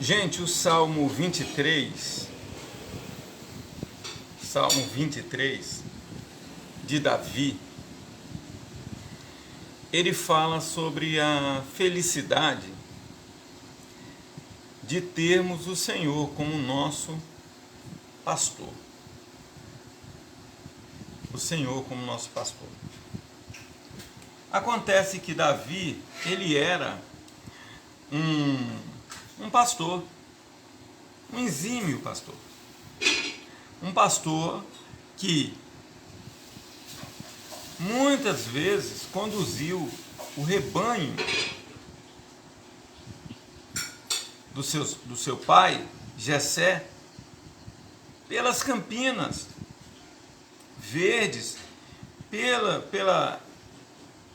Gente, o Salmo 23 de Davi, ele fala sobre a felicidade de termos o Senhor como nosso pastor. O Senhor como nosso pastor. Acontece que Davi, ele era um pastor, um exímio pastor. Um pastor que muitas vezes conduziu o rebanho do seu pai, Jessé, pelas campinas verdes,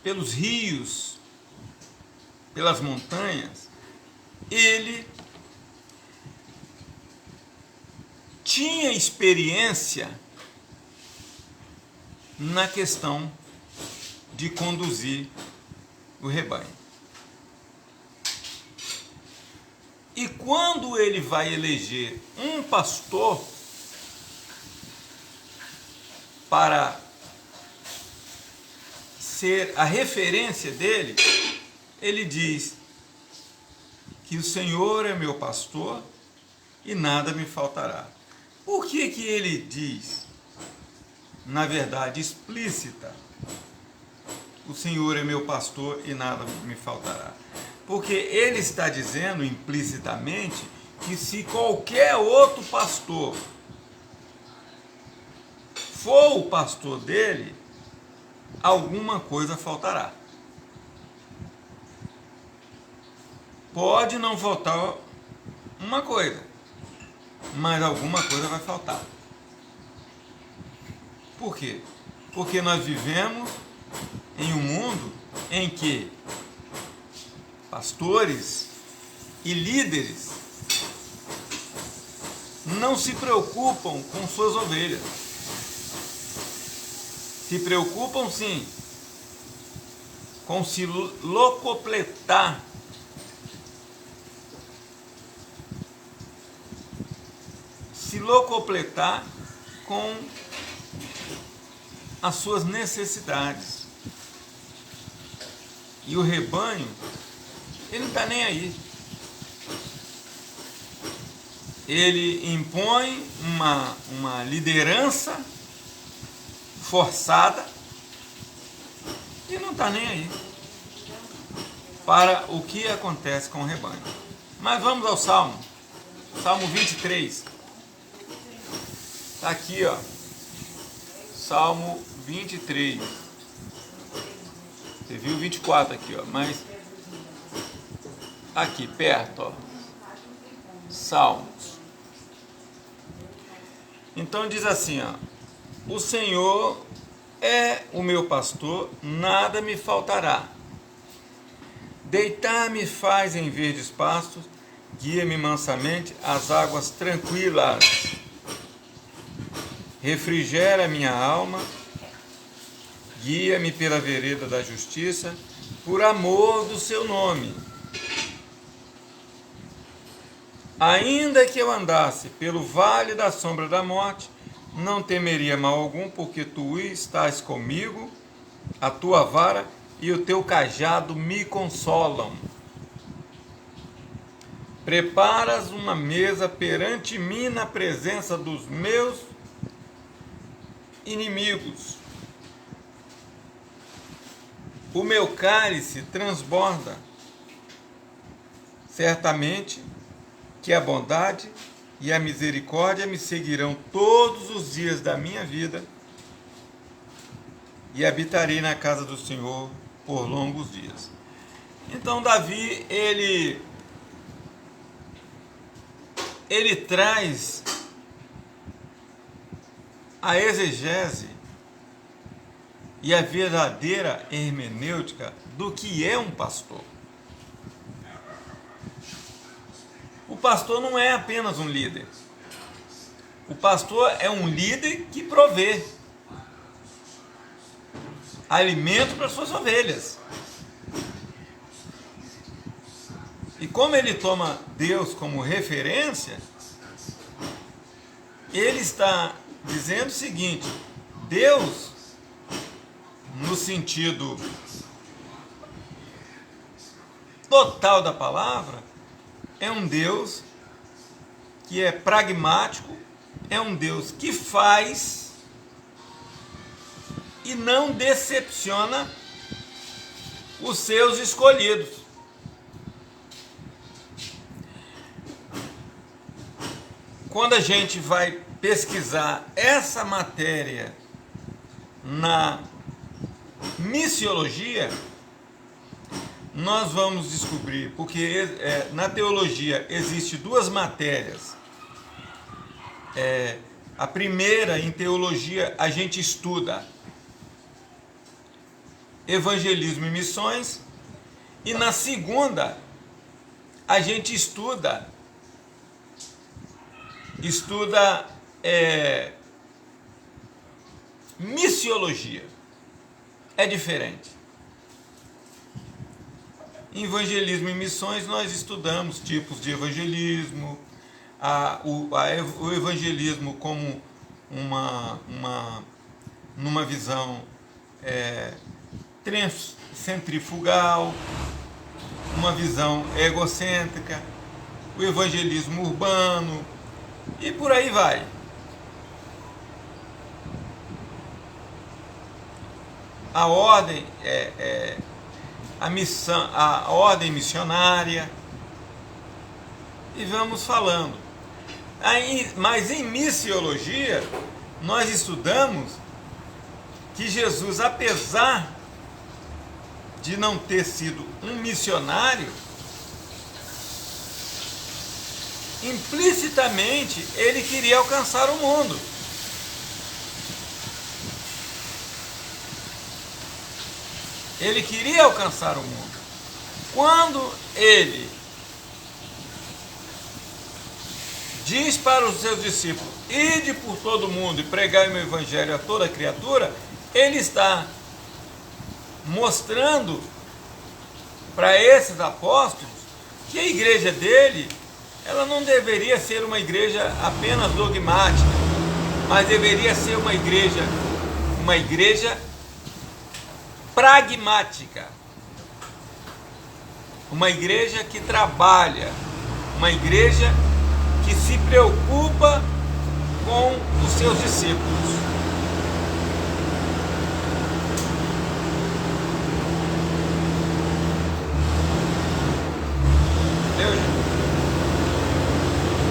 pelos rios, pelas montanhas. Ele tinha experiência na questão de conduzir o rebanho. E quando ele vai eleger um pastor para ser a referência dele, ele diz que o Senhor é meu pastor e nada me faltará. Por que ele diz, na verdade explícita, o Senhor é meu pastor e nada me faltará? Porque ele está dizendo implicitamente que se qualquer outro pastor for o pastor dele, alguma coisa faltará. Pode não faltar uma coisa, mas alguma coisa vai faltar. Por quê? Porque nós vivemos em um mundo em que pastores e líderes não se preocupam com suas ovelhas. Se preocupam sim com se locupletar com as suas necessidades. E o rebanho, ele não está nem aí. Ele impõe uma liderança forçada e não está nem aí para o que acontece com o rebanho. Mas vamos ao Salmo 23. Está aqui, ó, Salmo 23. Você viu 24 aqui, ó, mas aqui perto, ó, Salmos. Então diz assim, ó: o Senhor é o meu pastor, nada me faltará. Deitar-me faz em verdes pastos, guia-me mansamente às águas tranquilas. Refrigera minha alma, guia-me pela vereda da justiça, por amor do seu nome. Ainda que eu andasse pelo vale da sombra da morte, não temeria mal algum, porque tu estás comigo, a tua vara e o teu cajado me consolam. Preparas uma mesa perante mim na presença dos meus inimigos. O meu cálice transborda. Certamente que a bondade e a misericórdia me seguirão todos os dias da minha vida, e habitarei na casa do Senhor por longos dias. Então Davi, ele traz a exegese e a verdadeira hermenêutica do que é um pastor. O pastor não é apenas um líder. O pastor é um líder que provê alimento para suas ovelhas. E como ele toma Deus como referência, ele está dizendo o seguinte: Deus, no sentido total da palavra, é um Deus que é pragmático, é um Deus que faz e não decepciona os seus escolhidos. Quando a gente vai pesquisar essa matéria na missiologia, nós vamos descobrir, porque na teologia existe duas matérias. A primeira, em teologia, a gente estuda evangelismo e missões, e na segunda, a gente estuda missiologia. É diferente. Em evangelismo e missões, nós estudamos tipos de evangelismo, o evangelismo como numa visão centrifugal, uma visão egocêntrica, o evangelismo urbano, e por aí vai. A ordem a missão, a ordem missionária, e vamos falando. Mas em missiologia, nós estudamos que Jesus, apesar de não ter sido um missionário, implicitamente ele queria alcançar o mundo. Ele queria alcançar o mundo. Quando ele diz para os seus discípulos: ide por todo mundo e pregai o meu evangelho a toda criatura, ele está mostrando para esses apóstolos que a igreja dele, ela não deveria ser uma igreja apenas dogmática, mas deveria ser uma igreja pragmática, uma igreja que trabalha, uma igreja que se preocupa com os seus discípulos. Entendeu, gente?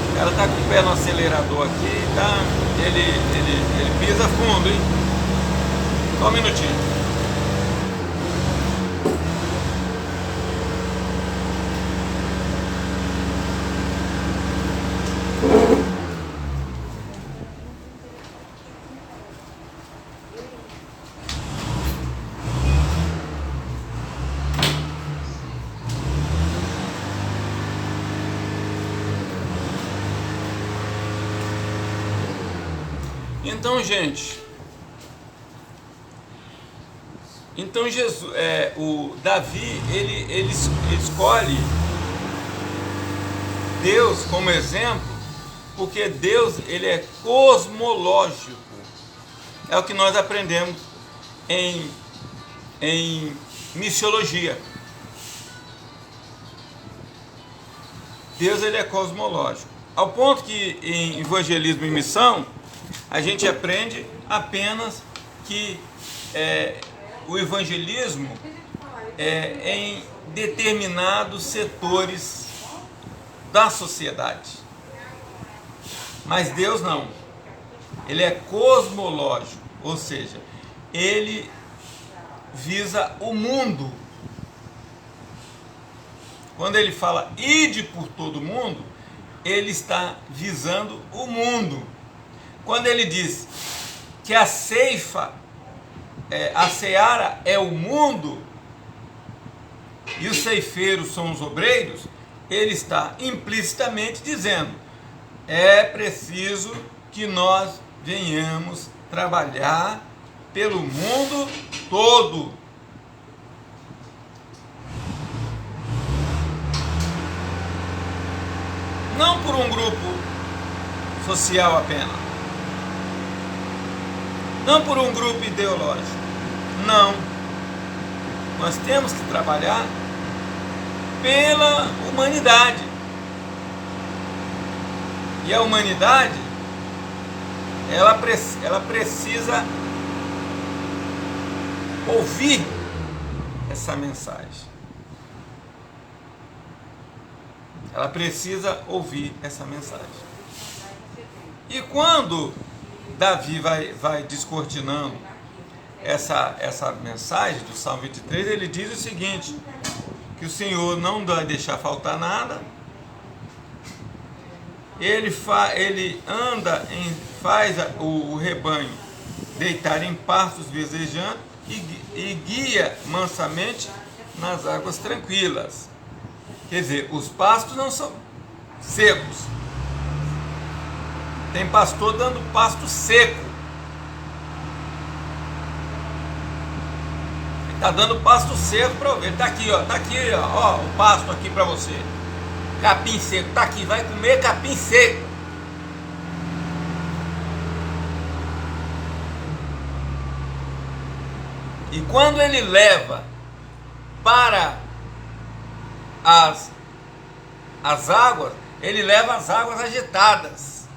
O cara tá com o pé no acelerador aqui, tá? Ele pisa fundo, hein? Só um minutinho. Então, gente, Jesus, o Davi, ele escolhe Deus como exemplo, porque Deus, ele é cosmológico. É o que nós aprendemos em missiologia. Deus, ele é cosmológico. Ao ponto que em evangelismo e missão, a gente aprende apenas que o evangelismo é em determinados setores da sociedade. Mas Deus não. Ele é cosmológico, ou seja, ele visa o mundo. Quando ele fala ide por todo mundo, ele está visando o mundo. Quando ele diz que a ceifa, a seara é o mundo e os ceifeiros são os obreiros, ele está implicitamente dizendo: é preciso que nós venhamos trabalhar pelo mundo todo. não por um grupo social apenas, não por um grupo ideológico, não. Nós temos que trabalhar pela humanidade. E a humanidade, ela precisa ouvir essa mensagem. Ela precisa ouvir essa mensagem. E quando Davi vai descortinando essa mensagem do Salmo 23, ele diz o seguinte: que o Senhor não vai deixar faltar nada, ele faz o rebanho deitar em pastos verdejantes e guia mansamente nas águas tranquilas. Quer dizer, os pastos não são secos. Tem pastor dando pasto seco. Ele está dando pasto seco para ovelha. Está aqui, ó, o pasto aqui para você. Capim seco, está aqui, vai comer capim seco. E quando ele leva para as águas, ele leva as águas agitadas.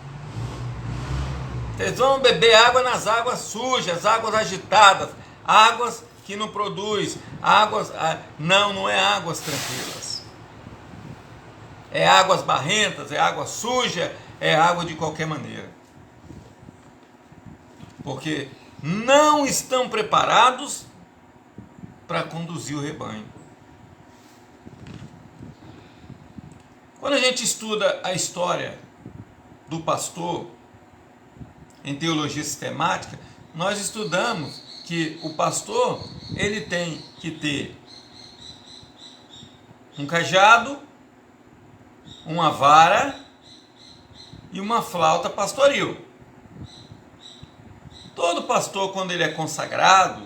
Vocês vão beber água nas águas sujas, águas agitadas, águas que não produz, águas, não é águas tranquilas. É águas barrentas, é água suja, é água de qualquer maneira. Porque não estão preparados para conduzir o rebanho. Quando a gente estuda a história do pastor em teologia sistemática, nós estudamos que o pastor, ele tem que ter um cajado, uma vara e uma flauta pastoril. Todo pastor, quando ele é consagrado,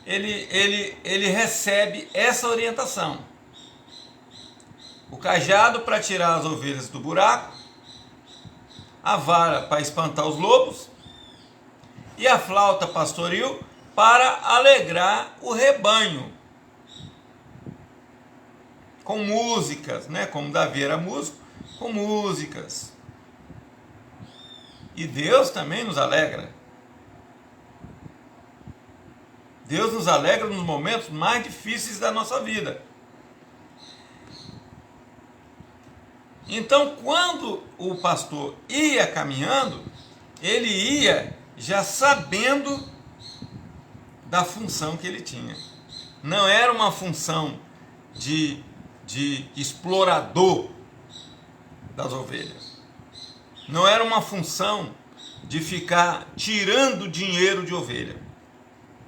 ele recebe essa orientação. O cajado para tirar as ovelhas do buraco, a vara para espantar os lobos e a flauta pastoril para alegrar o rebanho. Com músicas, né? Como Davi era músico, com músicas. E Deus também nos alegra. Deus nos alegra nos momentos mais difíceis da nossa vida. Então, quando o pastor ia caminhando, ele ia já sabendo da função que ele tinha. Não era uma função de explorador das ovelhas. Não era uma função de ficar tirando dinheiro de ovelha.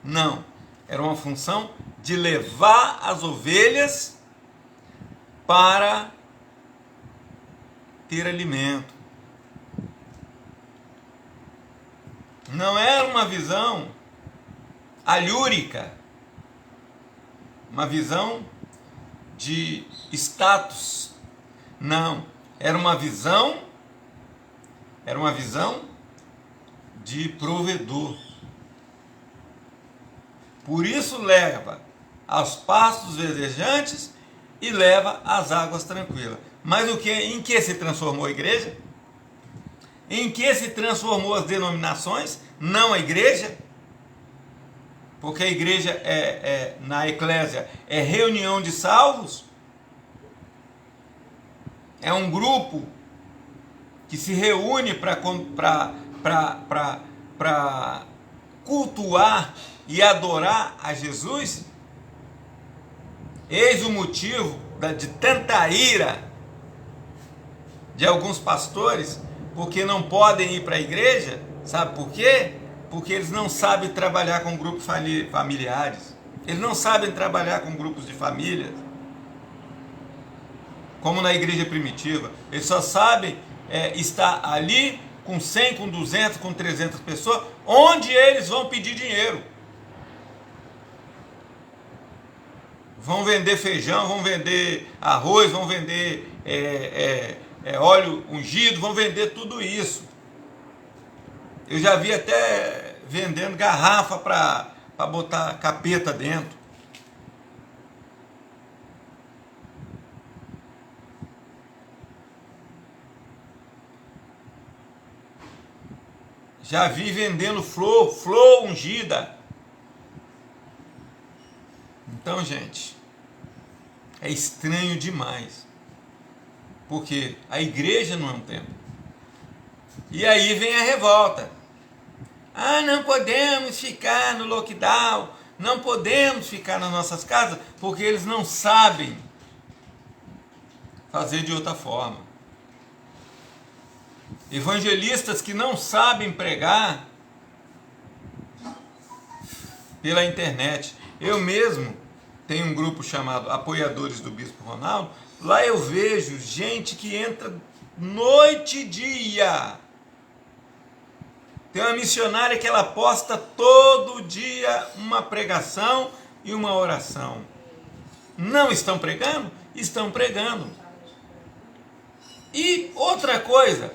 Não. Era uma função de levar as ovelhas para ter alimento. Não era uma visão alhúrica, uma visão de status. Não, era uma visão de provedor. Por isso leva aos pastos verdejantes e leva às águas tranquilas. Mas em que se transformou a igreja? Em que se transformou as denominações? Não a igreja. Porque a igreja na eclésia é reunião de salvos. É um grupo que se reúne para cultuar e adorar a Jesus. Eis o motivo de tanta ira de alguns pastores, porque não podem ir para a igreja. Sabe por quê? Porque eles não sabem trabalhar com grupos familiares. Eles não sabem trabalhar com grupos de famílias, como na igreja primitiva. Eles só sabem estar ali com 100, com 200, com 300 pessoas, onde eles vão pedir dinheiro. Vão vender feijão, vão vender arroz, vão vender óleo ungido, vão vender tudo isso. Eu já vi até vendendo garrafa para botar capeta dentro. Já vi vendendo flor ungida. Então, gente, é estranho demais. Porque a igreja não é um templo. E aí vem a revolta. Ah, não podemos ficar no lockdown, não podemos ficar nas nossas casas, porque eles não sabem fazer de outra forma. Evangelistas que não sabem pregar pela internet. Eu mesmo tenho um grupo chamado Apoiadores do Bispo Ronaldo. Lá eu vejo gente que entra noite e dia. Tem uma missionária que ela posta todo dia uma pregação e uma oração. Não estão pregando? Estão pregando. E outra coisa,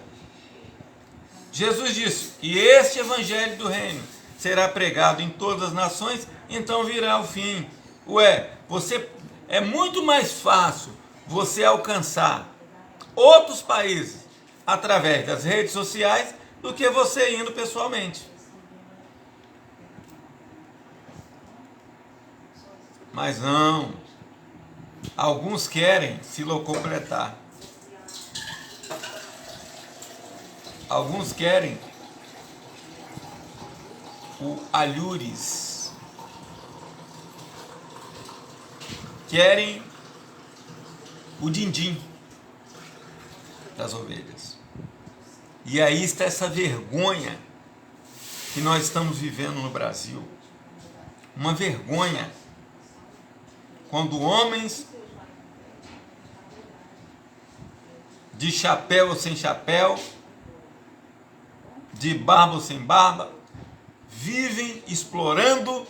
Jesus disse que este evangelho do reino será pregado em todas as nações, então virá o fim. É muito mais fácil você alcançar outros países através das redes sociais do que você indo pessoalmente. Mas não. Alguns querem se locupletar. Alguns querem o alhures. Querem o din-din das ovelhas. E aí está essa vergonha que nós estamos vivendo no Brasil. Uma vergonha. Quando homens de chapéu ou sem chapéu, de barba ou sem barba, vivem explorando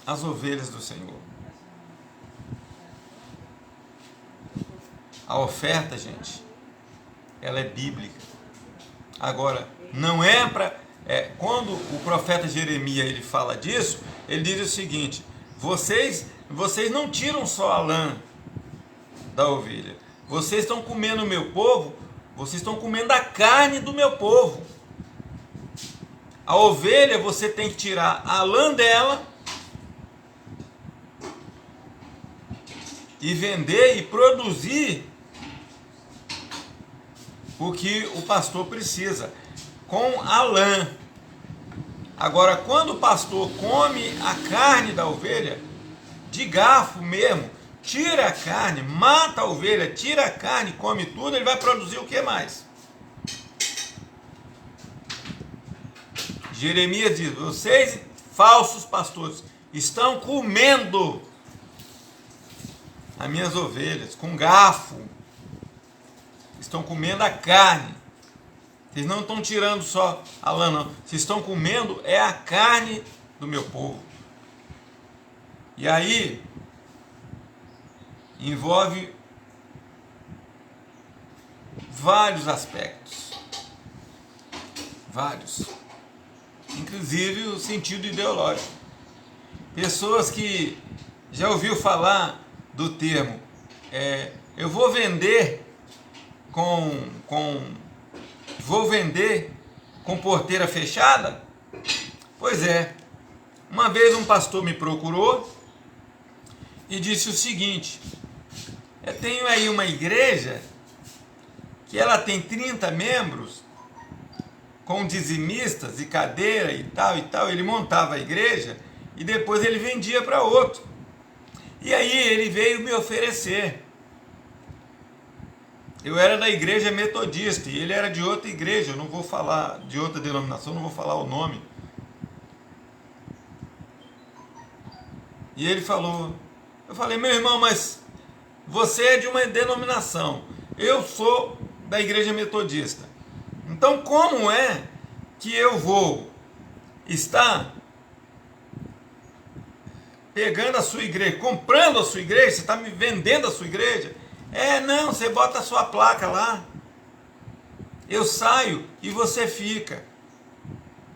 as ovelhas do Senhor. A oferta, gente, ela é bíblica. Agora, não é para... quando o profeta Jeremias ele fala disso, ele diz o seguinte: vocês não tiram só a lã da ovelha. Vocês estão comendo o meu povo, vocês estão comendo a carne do meu povo. A ovelha, você tem que tirar a lã dela e vender e produzir o que o pastor precisa com a lã. Agora, quando o pastor come a carne da ovelha, de garfo mesmo, tira a carne, mata a ovelha, tira a carne, come tudo, ele vai produzir o que mais? Jeremias diz: vocês, falsos pastores, estão comendo as minhas ovelhas com garfo. Estão comendo a carne. Vocês não estão tirando só a lã, não. Vocês estão comendo a carne do meu povo. E aí envolve vários aspectos. Vários. Inclusive o sentido ideológico. Pessoas que já ouviu falar do termo eu vou vender vou vender com porteira fechada? Pois é. Uma vez um pastor me procurou e disse o seguinte: eu tenho aí uma igreja que ela tem 30 membros, com dizimistas e cadeira e tal e tal. Ele montava a igreja e depois ele vendia para outro. E aí ele veio me oferecer. Eu era da igreja metodista e ele era de outra igreja, eu não vou falar, de outra denominação, não vou falar o nome. E ele falou, eu falei: meu irmão, mas você é de uma denominação, eu sou da igreja metodista. Então como é que eu vou estar pegando a sua igreja, comprando a sua igreja? Você está me vendendo a sua igreja? Não, você bota a sua placa lá. Eu saio e você fica.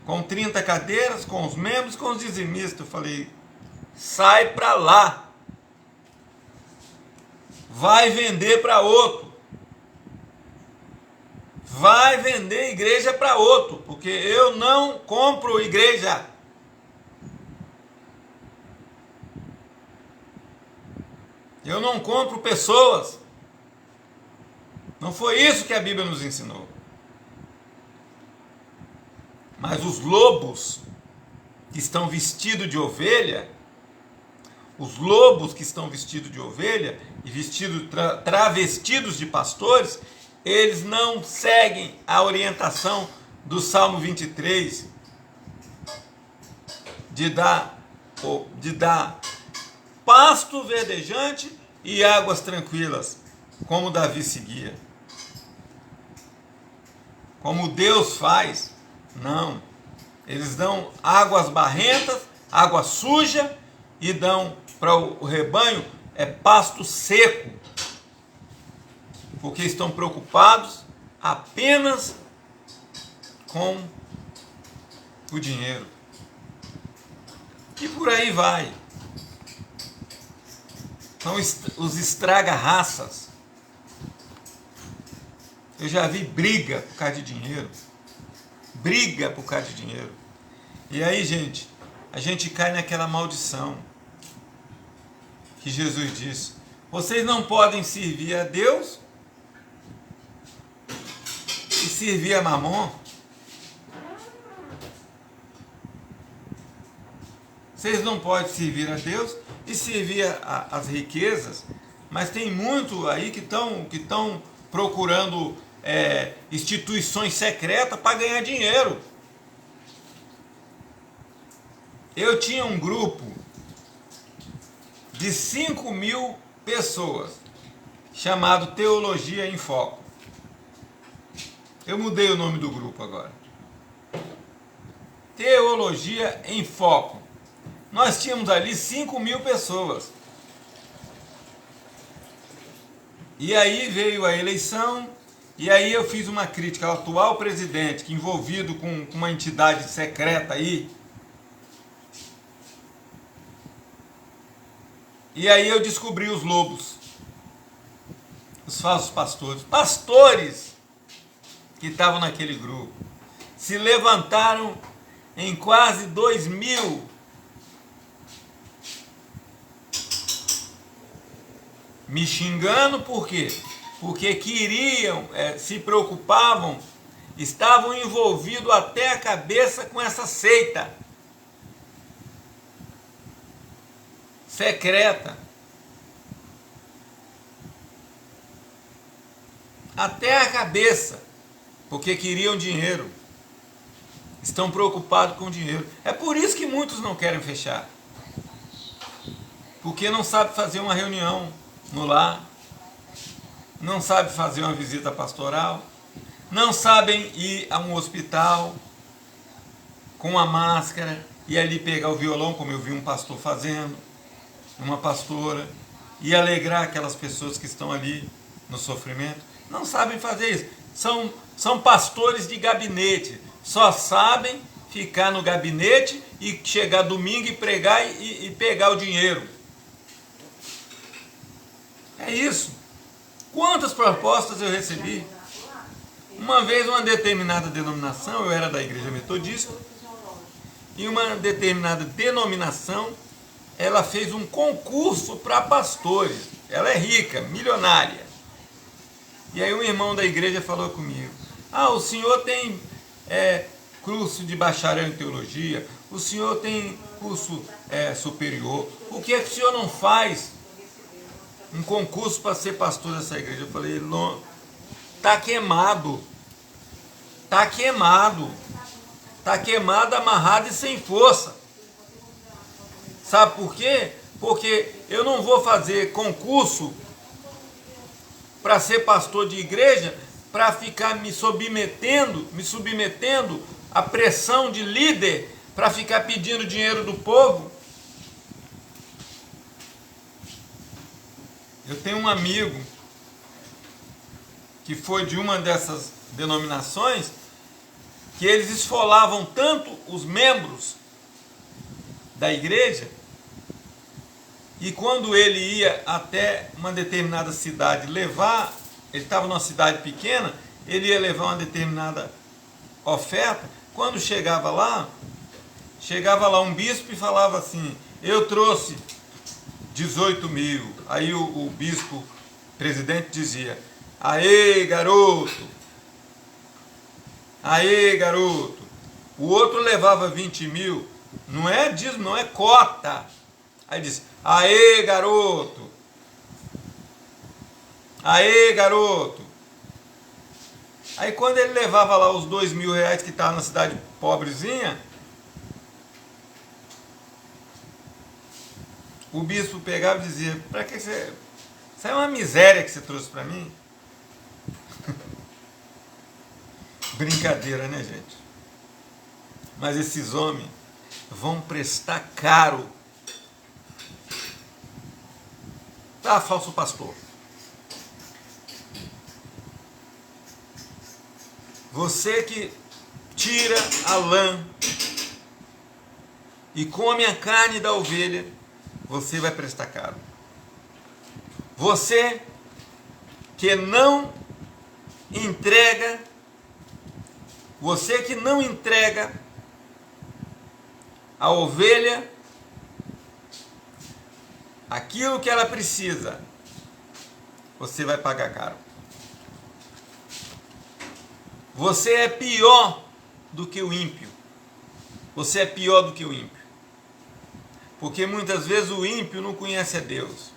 Com 30 cadeiras, com os membros, com os dizimistas. Eu falei, sai pra lá. Vai vender para outro. Vai vender igreja para outro. Porque eu não compro igreja. Eu não compro pessoas. Não foi isso que a Bíblia nos ensinou. Mas os lobos que estão vestidos de ovelha, os lobos que estão vestidos de ovelha e travestidos de pastores, eles não seguem a orientação do Salmo 23 de dar pasto verdejante e águas tranquilas, como Davi seguia. Como Deus faz. Não. Eles dão águas barrentas, água suja, e dão para o rebanho pasto seco. Porque estão preocupados apenas com o dinheiro. E por aí vai. São os estraga-raças. Eu já vi briga por causa de dinheiro. Briga por causa de dinheiro. E aí, gente, a gente cai naquela maldição que Jesus disse: vocês não podem servir a Deus e servir a Mamon. Vocês não podem servir a Deus e servir as riquezas, mas tem muito aí que estão procurando instituições secretas para ganhar dinheiro. Eu tinha um grupo de 5.000 pessoas chamado Teologia em Foco. Eu mudei o nome do grupo agora. Teologia em Foco. Nós tínhamos ali 5.000 pessoas. E aí veio a eleição, e aí eu fiz uma crítica ao atual presidente, que envolvido com uma entidade secreta aí. E aí eu descobri os lobos, os falsos pastores. Pastores que estavam naquele grupo se levantaram em quase 2.000. Me xingando por quê? Porque queriam, se preocupavam, estavam envolvidos até a cabeça com essa seita secreta. Até a cabeça, porque queriam dinheiro. Estão preocupados com dinheiro. É por isso que muitos não querem fechar. Porque não sabe fazer uma reunião no lar, não sabe fazer uma visita pastoral, não sabem ir a um hospital com a máscara e ali pegar o violão, como eu vi um pastor fazendo, uma pastora, e alegrar aquelas pessoas que estão ali no sofrimento. Não sabem fazer isso. São pastores de gabinete, só sabem ficar no gabinete e chegar domingo e pregar e pegar o dinheiro. É isso. Quantas propostas eu recebi? Uma vez uma determinada denominação, eu era da igreja metodista, e uma determinada denominação, ela fez um concurso para pastores. Ela é rica, milionária. E aí um irmão da igreja falou comigo: o senhor tem curso de bacharel em teologia, o senhor tem curso superior, o que é que o senhor não faz um concurso para ser pastor dessa igreja? Eu falei: está queimado, está queimado, está queimado, amarrado e sem força. Sabe por quê? Porque eu não vou fazer concurso para ser pastor de igreja, para ficar me submetendo à pressão de líder, para ficar pedindo dinheiro do povo. Eu tenho um amigo que foi de uma dessas denominações, que eles esfolavam tanto os membros da igreja, e quando ele ia até uma determinada cidade levar, ele estava numa cidade pequena, ele ia levar uma determinada oferta, quando chegava lá um bispo e falava assim, eu trouxe 18 mil, aí o bispo presidente dizia, aê garoto, o outro levava 20 mil, não é dízimo, não é cota, aí diz, aê garoto, aí quando ele levava lá os 2.000 reais que estava na cidade pobrezinha, o bispo pegava e dizia, para que você... Isso é uma miséria que você trouxe para mim? Brincadeira, né, gente? Mas esses homens vão prestar caro. Ah, falso pastor. Você que tira a lã e come a carne da ovelha, você vai prestar caro. Você que não entrega a ovelha aquilo que ela precisa, você vai pagar caro. Você é pior do que o ímpio. Você é pior do que o ímpio. Porque muitas vezes o ímpio não conhece a Deus.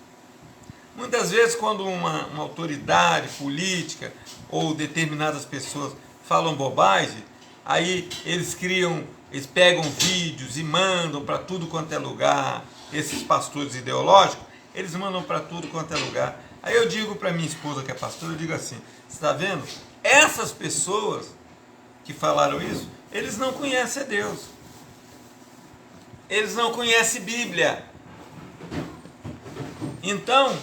Muitas vezes quando uma autoridade política ou determinadas pessoas falam bobagem, aí eles pegam vídeos e mandam para tudo quanto é lugar. Esses pastores ideológicos, eles mandam para tudo quanto é lugar. Aí eu digo para minha esposa que é pastora, eu digo assim, você está vendo? Essas pessoas que falaram isso, eles não conhecem a Deus. Eles não conhecem Bíblia. Então,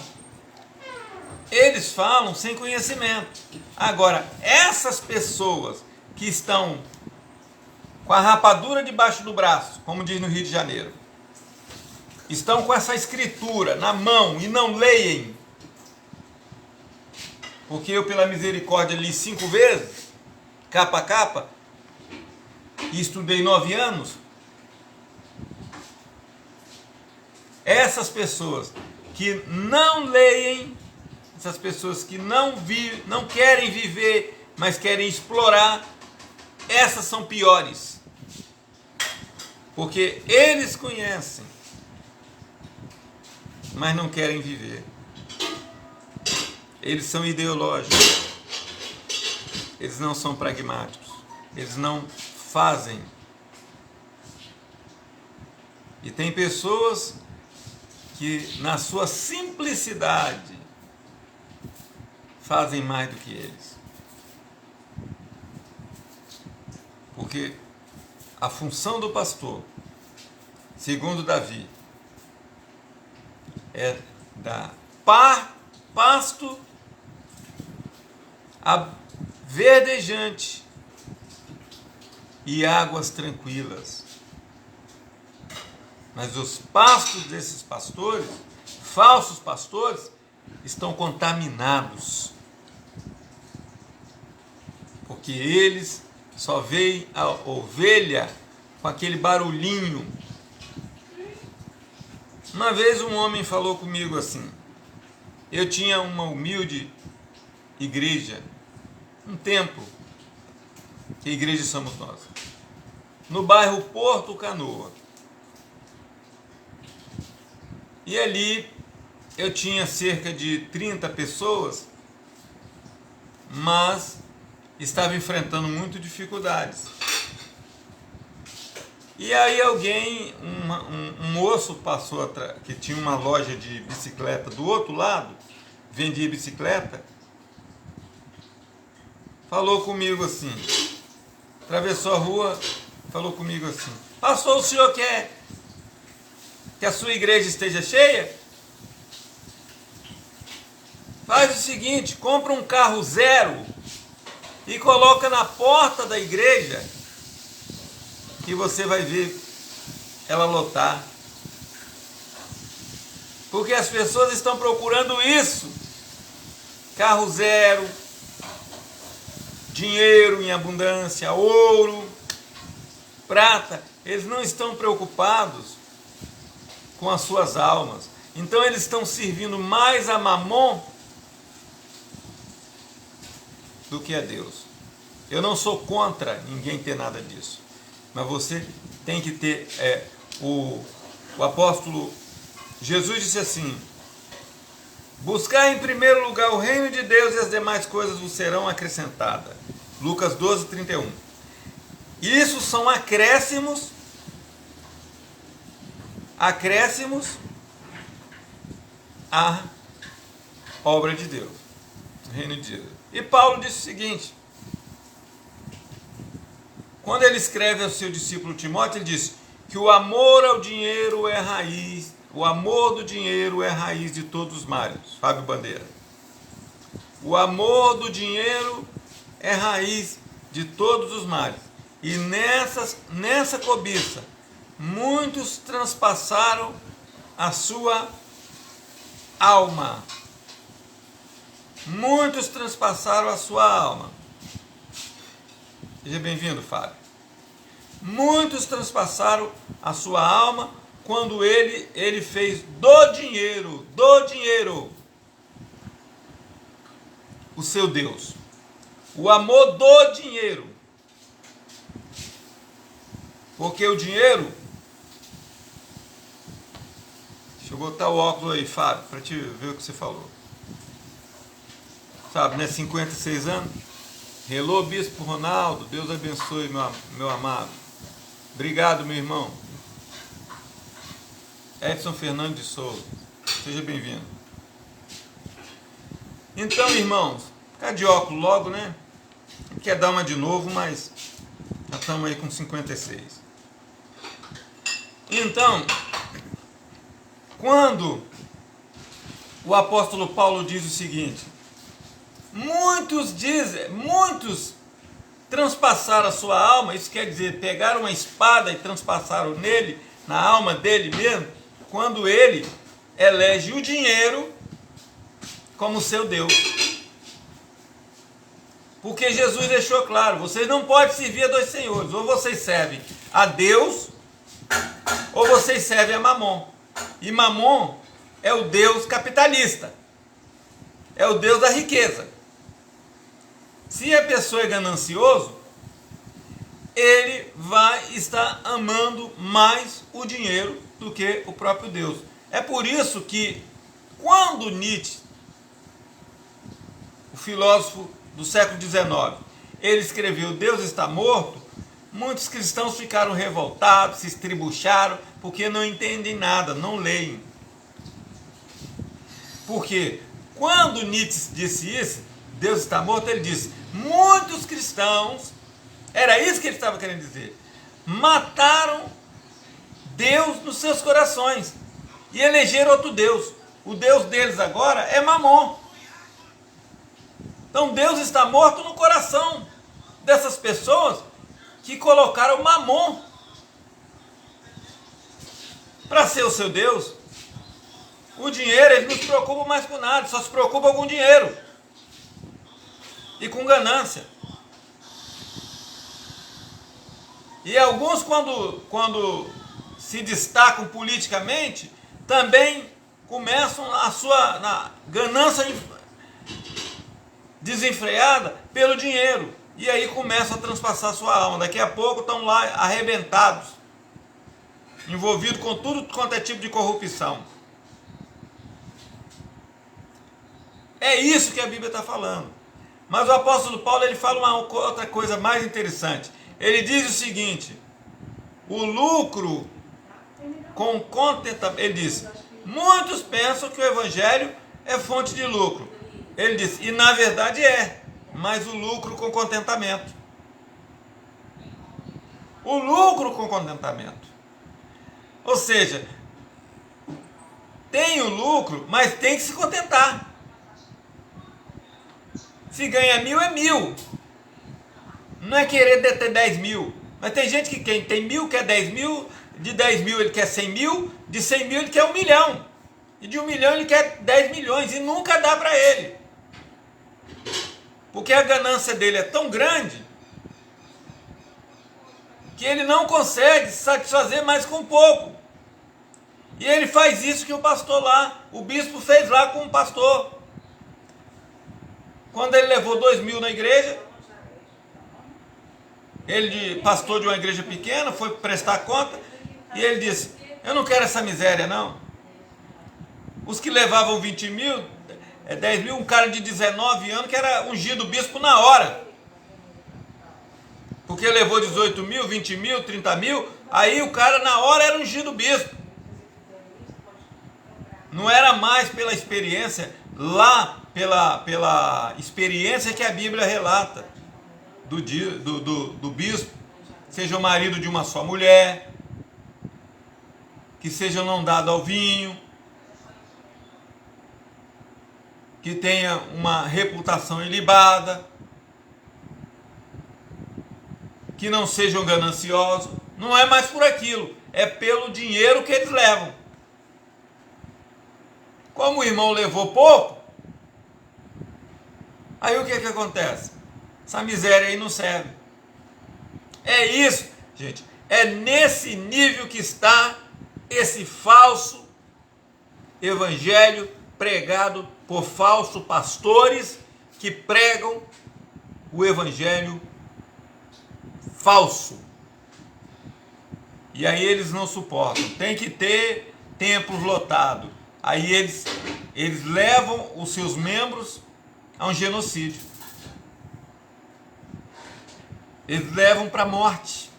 eles falam sem conhecimento. Agora, essas pessoas que estão com a rapadura debaixo do braço, como diz no Rio de Janeiro, estão com essa escritura na mão e não leem, porque eu, pela misericórdia, li 5 vezes, capa a capa, e estudei 9 anos. Essas pessoas que não leem, essas pessoas que não querem viver, mas querem explorar, essas são piores. Porque eles conhecem, mas não querem viver. Eles são ideológicos. Eles não são pragmáticos. Eles não fazem. E tem pessoas que, na sua simplicidade, fazem mais do que eles. Porque a função do pastor, segundo Davi, é dar pasto a verdejante e águas tranquilas. Mas os pastos desses pastores, falsos pastores, estão contaminados. Porque eles só veem a ovelha com aquele barulhinho. Uma vez um homem falou comigo assim, eu tinha uma humilde igreja, um templo, que a igreja somos nós, no bairro Porto Canoa. E ali eu tinha cerca de 30 pessoas, mas estava enfrentando muitas dificuldades. E aí alguém, um moço passou atrás, que tinha uma loja de bicicleta do outro lado, vendia bicicleta, falou comigo assim, atravessou a rua, falou comigo assim, pastor, o senhor quer que a sua igreja esteja cheia? Faz o seguinte, compra um carro zero e coloca na porta da igreja, que você vai ver ela lotar. Porque as pessoas estão procurando isso. Carro zero, dinheiro em abundância, ouro, prata. Eles não estão preocupados com as suas almas. Então eles estão servindo mais a Mamon do que a Deus. Eu não sou contra ninguém ter nada disso. Mas você tem que ter... o apóstolo Jesus disse assim: buscar em primeiro lugar o reino de Deus e as demais coisas vos serão acrescentadas. Lucas 12, 31. Isso são acréscimos à obra de Deus, o reino de Deus. E Paulo disse o seguinte, quando ele escreve ao seu discípulo Timóteo, ele diz que o amor ao dinheiro é raiz, o amor do dinheiro é raiz de todos os males. Fábio Bandeira. O amor do dinheiro é raiz de todos os males. E nessa cobiça, muitos transpassaram a sua alma. Muitos transpassaram a sua alma. Seja bem-vindo, Fábio. Muitos transpassaram a sua alma quando ele fez do dinheiro o seu Deus. O amor do dinheiro. Porque o dinheiro... Deixa eu botar o óculos aí, Fábio, para te ver o que você falou. Sabe, né? 56 anos. Hello, Bispo Ronaldo. Deus abençoe, meu amado. Obrigado, meu irmão. Edson Fernando de Souza. Seja bem-vindo. Então, irmãos, ficar de óculos logo, né? Quer dar uma de novo, mas já estamos aí com 56. Então, quando o apóstolo Paulo diz o seguinte: muitos transpassaram a sua alma, isso quer dizer, pegaram uma espada e transpassaram nele, na alma dele mesmo, quando ele elege o dinheiro como seu Deus. Porque Jesus deixou claro, vocês não podem servir a dois senhores, ou vocês servem a Deus, ou vocês servem a Mamon. E Mamon é o Deus capitalista, é o Deus da riqueza. Se a pessoa é ganancioso, ele vai estar amando mais o dinheiro do que o próprio Deus. É por isso que quando Nietzsche, o filósofo do século XIX, ele escreveu Deus está morto, muitos cristãos ficaram revoltados, se estribucharam, porque não entendem nada, não leem. Porque quando Nietzsche disse isso, Deus está morto, ele disse, muitos cristãos, era isso que ele estava querendo dizer, mataram Deus nos seus corações e elegeram outro Deus. O Deus deles agora é Mamon. Então Deus está morto no coração dessas pessoas que colocaram Mamon para ser o seu Deus. O dinheiro, ele não se preocupa mais com nada, só se preocupa com dinheiro e com ganância. E alguns, quando se destacam politicamente, também começam a sua ganância desenfreada pelo dinheiro. E aí começam a transpassar a sua alma. Daqui a pouco estão lá arrebentados, envolvidos com tudo quanto é tipo de corrupção. É isso que a Bíblia está falando. Mas o apóstolo Paulo, ele fala uma outra coisa mais interessante. Ele diz o seguinte: o lucro com contentamento. Ele diz, muitos pensam que o evangelho é fonte de lucro. Ele diz, e na verdade é, mas o lucro com contentamento. O lucro com contentamento. Ou seja, tem o lucro, mas tem que se contentar. Se ganha 1.000, é 1.000. Não é querer ter 10 mil. Mas tem gente que quem tem 1.000 quer 10 mil, de 10 mil ele quer 100 mil, de 100 mil ele quer 1 milhão. E de 1 milhão ele quer 10 milhões e nunca dá para ele. Porque a ganância dele é tão grande que ele não consegue se satisfazer mais com pouco. E ele faz isso que o pastor lá, o bispo fez lá com o pastor. Quando ele levou 2.000 na igreja, ele, pastor de uma igreja pequena, foi prestar conta e ele disse: eu não quero essa miséria não. Os que levavam 20.000, 10.000, um cara de 19 anos que era ungido bispo na hora. Porque levou 18.000, 20.000, 30.000, aí o cara na hora era ungido bispo. Não era mais pela experiência, lá pela experiência que a Bíblia relata do bispo, seja o marido de uma só mulher, que seja não dado ao vinho, que tenha uma reputação ilibada, que não sejam gananciosos. Não é mais por aquilo, é pelo dinheiro que eles levam. Como o irmão levou pouco, aí o que acontece? Essa miséria aí não serve. É isso, gente. É nesse nível que está esse falso evangelho pregado por falsos pastores que pregam o evangelho falso. E aí eles não suportam. Tem que ter templos lotados. Aí eles levam os seus membros a um genocídio. Eles levam para a morte.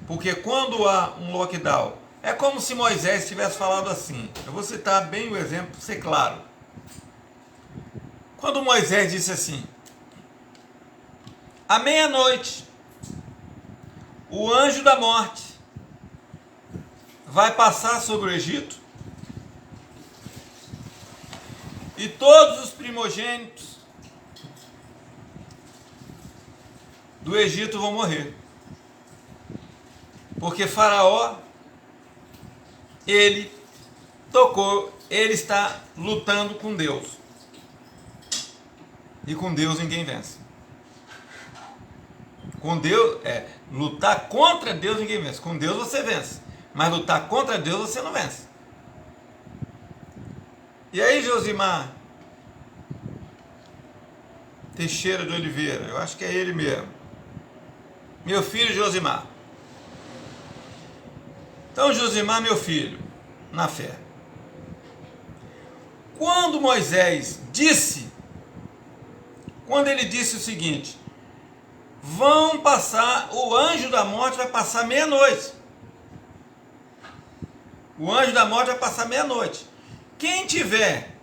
Porque quando há um lockdown, é como se Moisés tivesse falado assim. Eu vou citar bem o exemplo para ser claro. Quando Moisés disse assim: à meia-noite, o anjo da morte vai passar sobre o Egito e todos os primogênitos do Egito vão morrer. Porque Faraó, ele está lutando com Deus. E com Deus ninguém vence. Com Deus, lutar contra Deus ninguém vence. Com Deus você vence. Mas lutar contra Deus você não vence. E aí, Josimar Teixeira de Oliveira, eu acho que é ele mesmo. Meu filho Josimar. Então, Josimar, meu filho, na fé. Quando Moisés disse, quando ele disse o seguinte: vão passar, o anjo da morte vai passar meia-noite. O anjo da morte vai passar meia-noite. Quem tiver,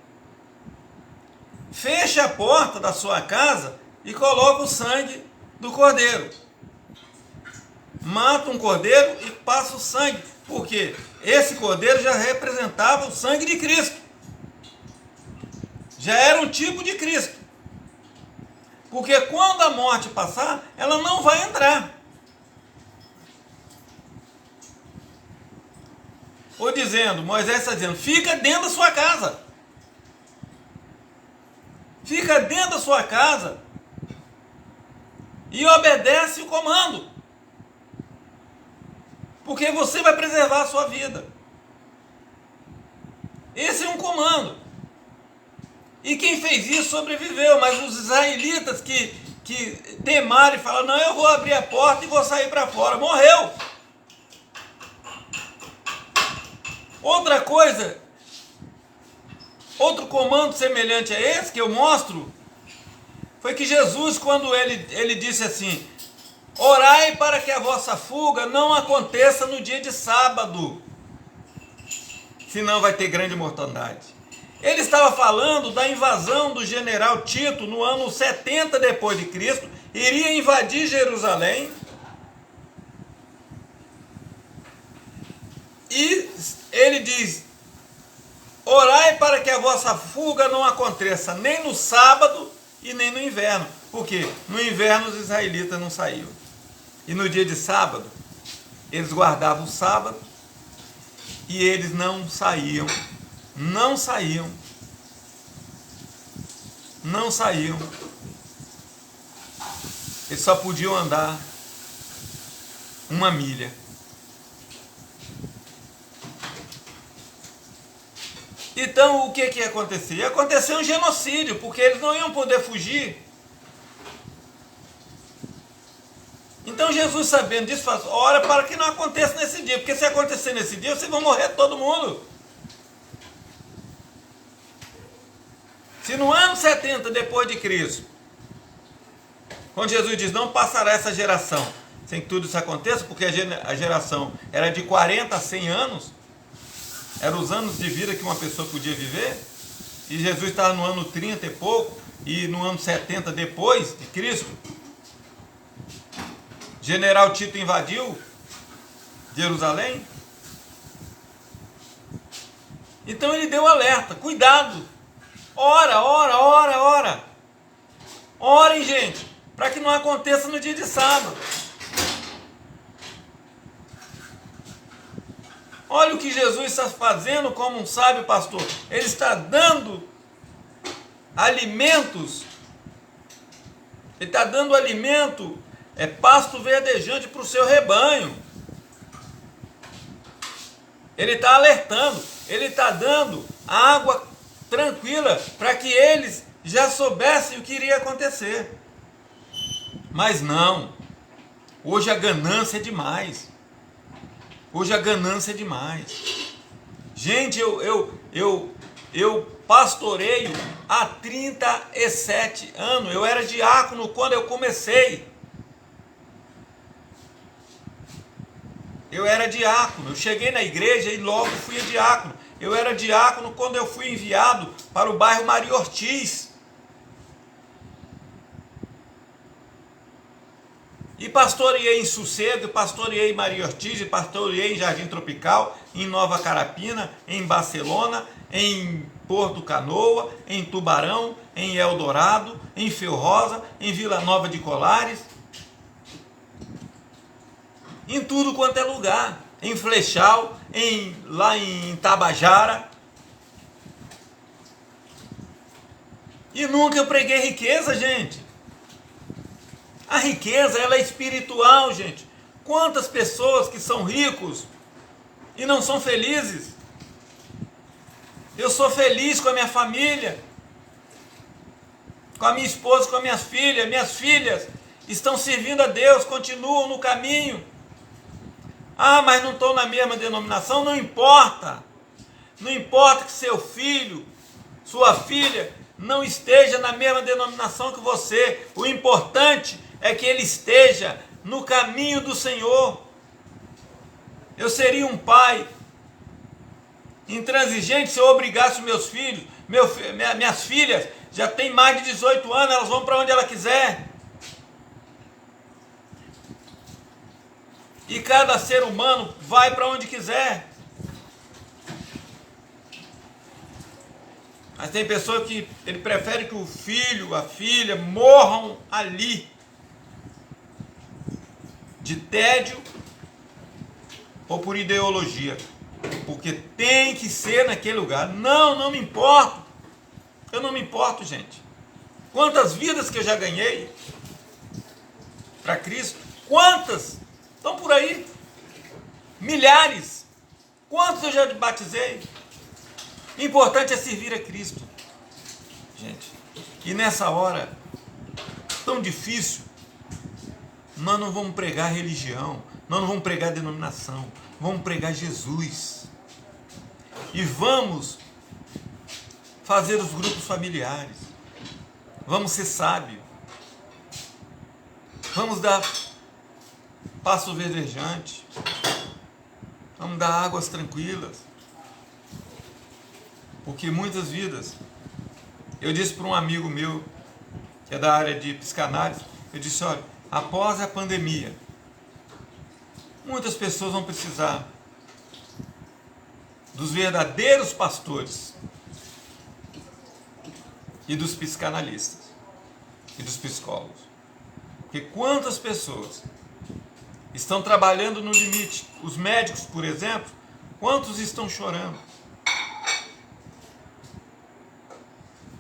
fecha a porta da sua casa e coloca o sangue do cordeiro. Mata um cordeiro e passa o sangue. Porque esse cordeiro já representava o sangue de Cristo. Já era um tipo de Cristo. Porque quando a morte passar, ela não vai entrar. Ou dizendo, Moisés está dizendo, fica dentro da sua casa. Fica dentro da sua casa e obedece o comando. Porque você vai preservar a sua vida. Esse é um comando. E quem fez isso sobreviveu, mas os israelitas que temaram e falaram, não, eu vou abrir a porta e vou sair para fora, morreu. Outra coisa, outro comando semelhante a esse que eu mostro, foi que Jesus, quando ele disse assim, orai para que a vossa fuga não aconteça no dia de sábado, senão vai ter grande mortandade. Ele estava falando da invasão do general Tito no ano 70 depois de Cristo, iria invadir Jerusalém e ele diz, orai para que a vossa fuga não aconteça nem no sábado e nem no inverno. Por quê? No inverno os israelitas não saíam. E no dia de sábado, eles guardavam o sábado e eles não saíam. Não saíam. Não saíam. Eles só podiam andar 1 milha. Então o que ia acontecer? Ia acontecer um genocídio, porque eles não iam poder fugir. Então Jesus, sabendo disso, fala: ora para que não aconteça nesse dia, porque se acontecer nesse dia, vocês vão morrer todo mundo. Se no ano 70 depois de Cristo, quando Jesus diz: não passará essa geração sem que tudo isso aconteça, porque a geração era de 40 a 100 anos, eram os anos de vida que uma pessoa podia viver, e Jesus estava no ano 30 e pouco, e no ano 70 depois de Cristo, General Tito invadiu Jerusalém. Então ele deu alerta: cuidado, ora. Orem, gente, para que não aconteça no dia de sábado. Olha o que Jesus está fazendo como um sábio pastor. Ele está dando alimentos. Ele está dando alimento, pasto verdejante para o seu rebanho. Ele está alertando. Ele está dando água tranquila para que eles já soubessem o que iria acontecer. Mas não. Hoje a ganância é demais. Hoje a ganância é demais. Gente, eu pastoreio há 37 anos. Eu era diácono quando eu comecei. Eu era diácono. Eu cheguei na igreja e logo fui diácono. Eu era diácono quando eu fui enviado para o bairro Maria Ortiz. E pastoreei em Sossego, pastoreei em Maria Ortiz, pastoreei em Jardim Tropical, em Nova Carapina, em Barcelona, em Porto Canoa, em Tubarão, em Eldorado, em Feu Rosa, em Vila Nova de Colares. Em tudo quanto é lugar. Em Flechal, lá em Tabajara. E nunca eu preguei riqueza, gente. A riqueza, ela é espiritual, gente. Quantas pessoas que são ricos e não são felizes? Eu sou feliz com a minha família, com a minha esposa, com as minhas filhas. Minhas filhas estão servindo a Deus, continuam no caminho. Ah, mas não estão na mesma denominação. Não importa. Não importa que seu filho, sua filha, não esteja na mesma denominação que você. O importante é que ele esteja no caminho do Senhor. Eu seria um pai intransigente se eu obrigasse meus filhos, minhas filhas já têm mais de 18 anos, elas vão para onde ela quiser. E cada ser humano vai para onde quiser. Mas tem pessoa que ele prefere que o filho, a filha morram ali, de tédio ou por ideologia, porque tem que ser naquele lugar. Não me importo. Eu não me importo, gente. Quantas vidas que eu já ganhei para Cristo? Quantas estão por aí? Milhares. Quantos eu já batizei? Importante é servir a Cristo, gente. E nessa hora tão difícil, nós não vamos pregar religião, nós não vamos pregar denominação, vamos pregar Jesus. E vamos fazer os grupos familiares. Vamos ser sábios. Vamos dar pasto verdejante. Vamos dar águas tranquilas. Porque muitas vidas, eu disse para um amigo meu, que é da área de psicanálise, eu disse: olha, após a pandemia, muitas pessoas vão precisar dos verdadeiros pastores e dos psicanalistas. e dos psicólogos. Porque quantas pessoas estão trabalhando no limite? Os médicos, por exemplo, quantos estão chorando?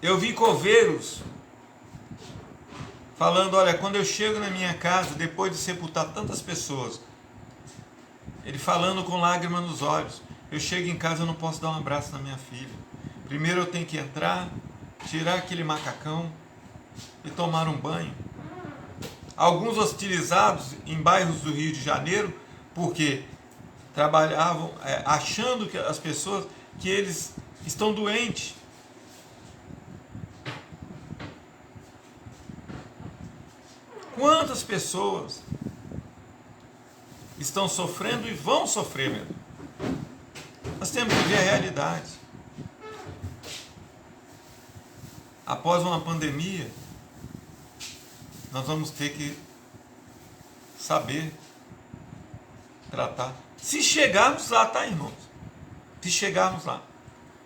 Eu vi coveiros falando, olha, quando eu chego na minha casa, depois de sepultar tantas pessoas, ele falando com lágrimas nos olhos, eu chego em casa, eu não posso dar um abraço na minha filha. Primeiro eu tenho que entrar, tirar aquele macacão e tomar um banho. Alguns hostilizados em bairros do Rio de Janeiro, porque trabalhavam achando que as pessoas, que eles estão doentes. Quantas pessoas estão sofrendo e vão sofrer mesmo? Nós temos que ver a realidade. Após uma pandemia, nós vamos ter que saber tratar. Se chegarmos lá, tá, irmãos? Se chegarmos lá.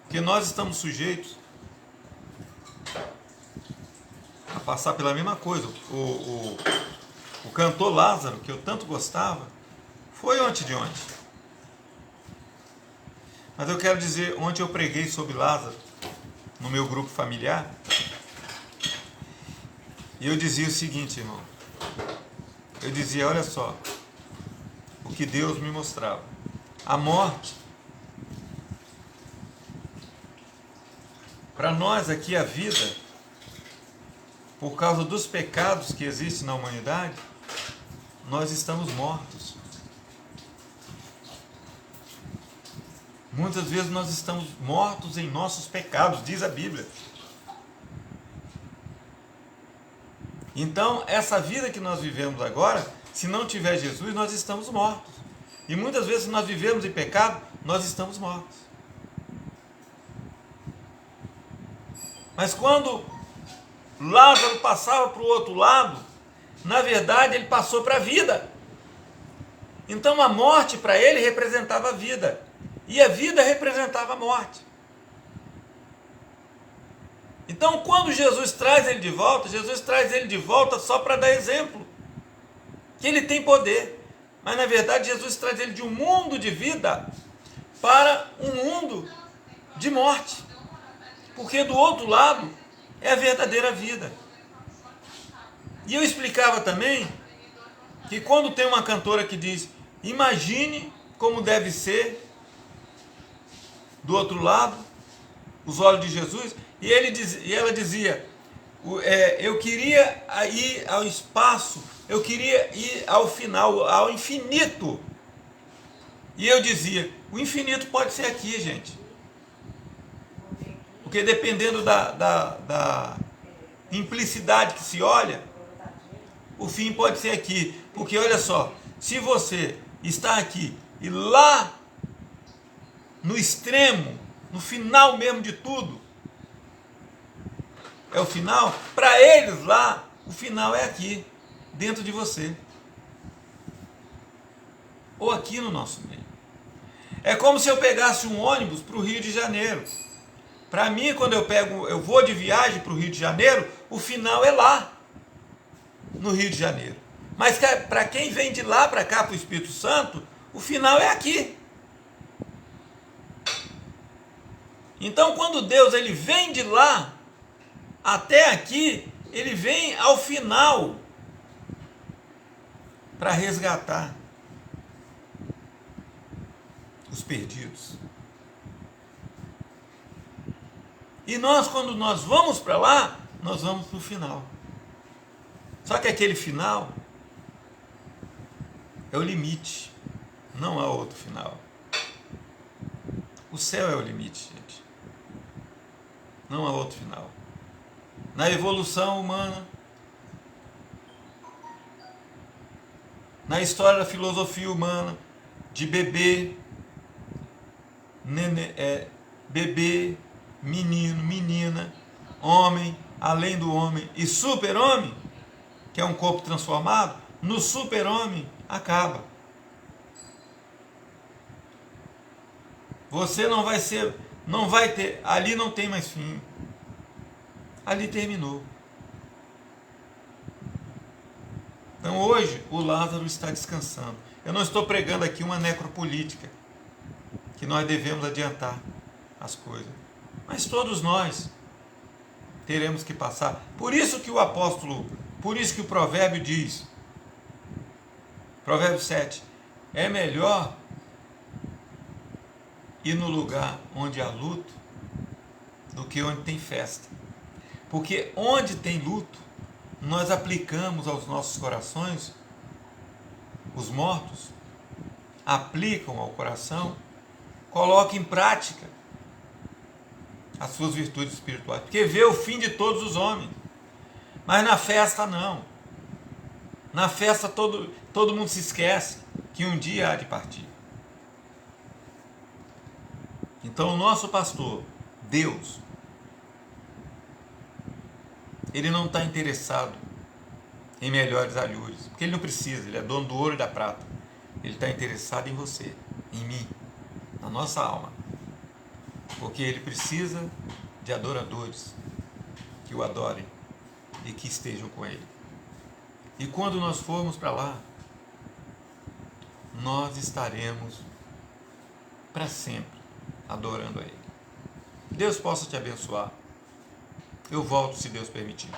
Porque nós estamos sujeitos a passar pela mesma coisa. O cantor Lázaro, que eu tanto gostava, foi ontem de ontem. Mas eu quero dizer, ontem eu preguei sobre Lázaro no meu grupo familiar. E eu dizia o seguinte, irmão. Eu dizia, olha só, o que Deus me mostrava. A morte, para nós aqui a vida, por causa dos pecados que existem na humanidade, nós estamos mortos. Muitas vezes nós estamos mortos em nossos pecados, diz a Bíblia. Então, essa vida que nós vivemos agora, se não tiver Jesus, nós estamos mortos. E muitas vezes, se nós vivemos em pecado, nós estamos mortos. Mas quando Lázaro passava para o outro lado, na verdade, ele passou para a vida. Então, a morte para ele representava a vida. E a vida representava a morte. Então, quando Jesus traz ele de volta só para dar exemplo. Que ele tem poder. Mas, na verdade, Jesus traz ele de um mundo de vida para um mundo de morte. Porque do outro lado é a verdadeira vida. E eu explicava também que quando tem uma cantora que diz, imagine como deve ser do outro lado, os olhos de Jesus, e ela dizia, eu queria ir ao espaço, eu queria ir ao final, ao infinito. E eu dizia, o infinito pode ser aqui, gente. Porque dependendo da implicidade que se olha, o fim pode ser aqui. Porque olha só, se você está aqui e lá no extremo, no final mesmo de tudo, é o final, para eles lá, o final é aqui, dentro de você. Ou aqui no nosso meio. É como se eu pegasse um ônibus para o Rio de Janeiro. Para mim, quando eu vou de viagem para o Rio de Janeiro, o final é lá, no Rio de Janeiro. Mas para quem vem de lá para cá, para o Espírito Santo, o final é aqui. Então, quando Deus ele vem de lá até aqui, ele vem ao final para resgatar os perdidos. E nós, quando nós vamos para lá, nós vamos para o final. Só que aquele final é o limite, não há outro final. O céu é o limite, gente. Não há outro final. Na evolução humana, na história da filosofia humana, de bebê, bebê, menino, menina, homem, além do homem e super-homem, que é um corpo transformado, no super-homem acaba. Você não vai ter, ali não tem mais fim. Ali terminou. Então hoje o Lázaro está descansando. Eu não estou pregando aqui uma necropolítica, que nós devemos adiantar as coisas. Mas todos nós teremos que passar. Por isso que o provérbio diz, provérbio 7, é melhor ir no lugar onde há luto do que onde tem festa. Porque onde tem luto, nós aplicamos aos nossos corações, os mortos aplicam ao coração, colocam em prática as suas virtudes espirituais, porque vê o fim de todos os homens. Mas na festa não. Na festa todo mundo se esquece que um dia há de partir. Então o nosso pastor, Deus, ele não está interessado em melhores alhures, porque ele não precisa, ele é dono do ouro e da prata. Ele está interessado em você, em mim, na nossa alma, porque ele precisa de adoradores que o adorem e que estejam com ele. E quando nós formos para lá, nós estaremos para sempre adorando a ele. Deus possa te abençoar. Eu volto se Deus permitir.